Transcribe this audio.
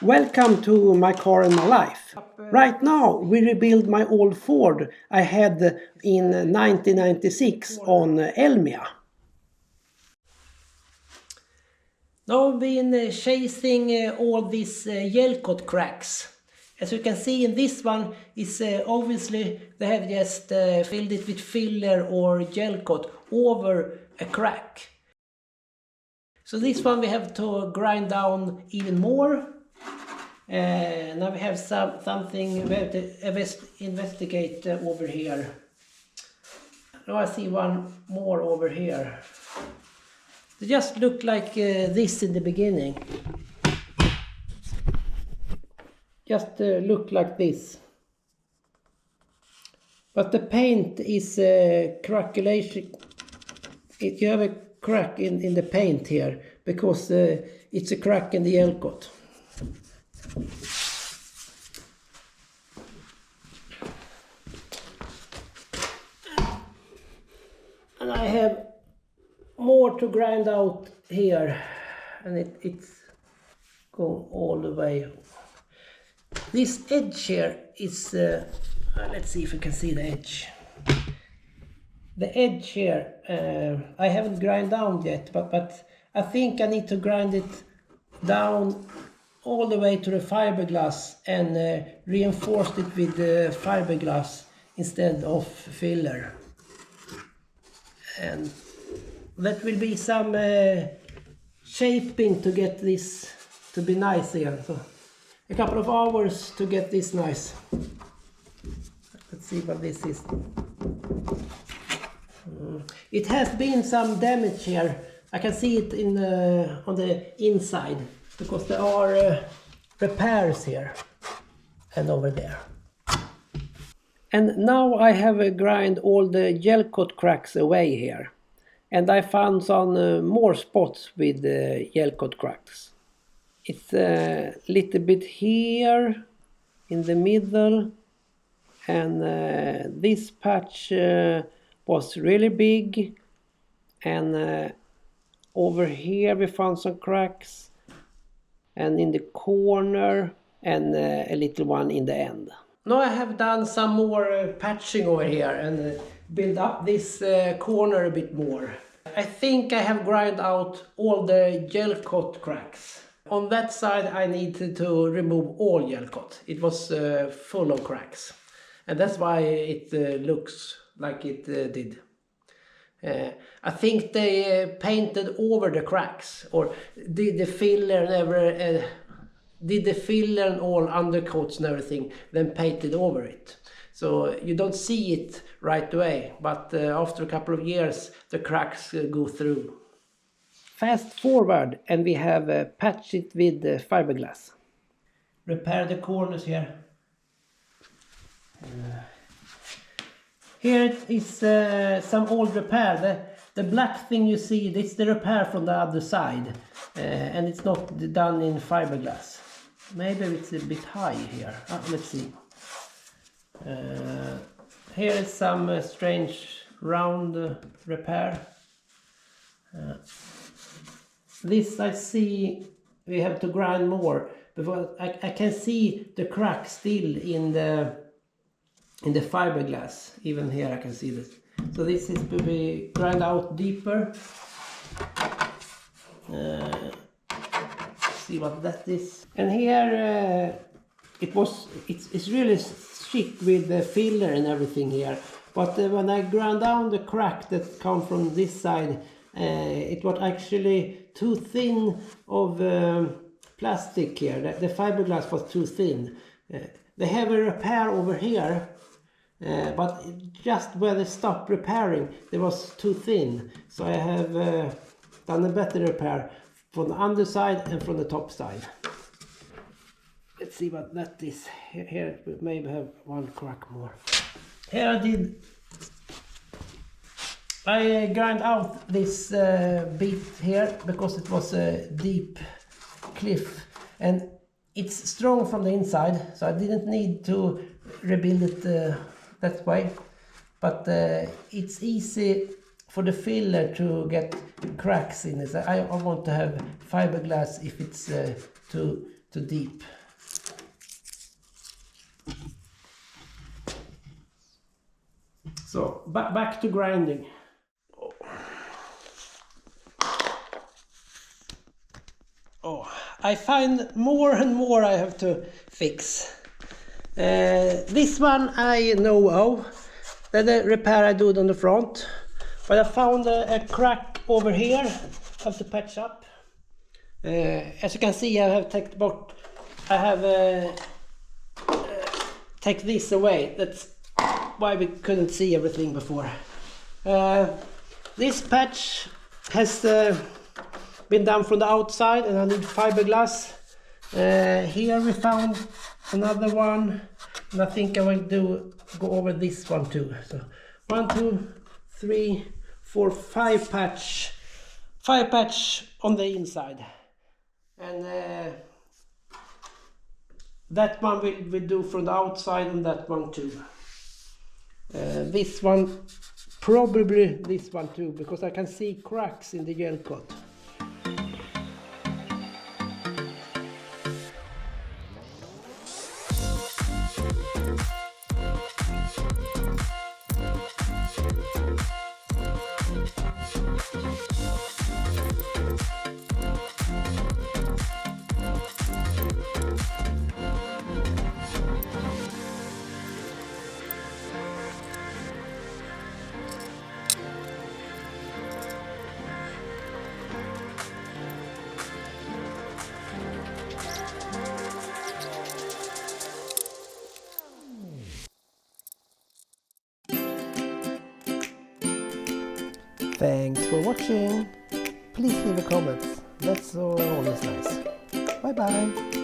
Welcome to my car and my life. Right now we rebuild my old Ford I had in 1996 on Elmia. Now I've been chasing all these Escort cracks. As you can see in this one, is obviously they have just filled it with filler or Escort over a crack. So this one we have to grind down even more. Now we have something we have to investigate over here. Now I see one more over here. They just look like this in the beginning. Just look like this. But the paint is craculation. You have a crack in the paint here because it's a crack in the Escort. And I have more to grind out here, and it's going all the way. This edge here is, let's see if you can see the edge. The edge here, I haven't grind down yet, but I think I need to grind it down all the way to the fiberglass and reinforced it with the fiberglass instead of filler. And that will be some shaping to get this to be nice here. So a couple of hours to get this nice. Let's see what this is. It has been some damage here. I can see it in on the inside because there are repairs here and over there. And now I have grind all the Escort cracks away here. And I found some more spots with Escort cracks. It's a little bit here in the middle. And this patch was really big. And over here we found some cracks. And in the corner and a little one in the end. Now I have done some more patching over here and build up this corner a bit more. I think I have grind out all the Escort cracks. On that side I needed to remove all Escort. It was full of cracks. And that's why it looks like it did. I think they painted over the cracks, or did the filler did the filler and all undercoats and everything, then painted over it. So you don't see it right away, but after a couple of years the cracks go through. Fast forward and we have patched it with fiberglass. Repair the corners here. Here is some old repair. The black thing you see, it's the repair from the other side. And it's not done in fiberglass. Maybe it's a bit high here. Let's see. Here is some strange round repair. This I see we have to grind more because I can see the crack still in the fiberglass. Even here I can see this. So this is to be grind out deeper. See what that is. And here it's really thick with the filler and everything here. But when I ground down the crack that come from this side, it was actually too thin of plastic here. The fiberglass was too thin. They have a repair over here, but just where they stopped repairing, it was too thin. So I have done a better repair from the underside and from the top side. Let's see what that is. Here we maybe have one crack more. Here I grind out this bit here because it was a deep cliff and it's strong from the inside, so I didn't need to rebuild it that way. But it's easy for the filler to get cracks in it. I want to have fiberglass if it's too deep. So back to grinding. Oh, I find more and more I have to fix. This one I know of. That's the repair I did on the front. But I found a crack over here. I have to patch up. As you can see, I have taken this away. That's why we couldn't see everything before. This patch has been done from the outside, and I need fiberglass. Here we found another one, and I think I will go over this one too. So 1, 2, 3, 4, 5 patch on the inside, and that one we do from the outside, and that one too. This one, probably this one too, because I can see cracks in the gel coat. Thanks for watching. Please leave a comment. That's always nice. Bye bye.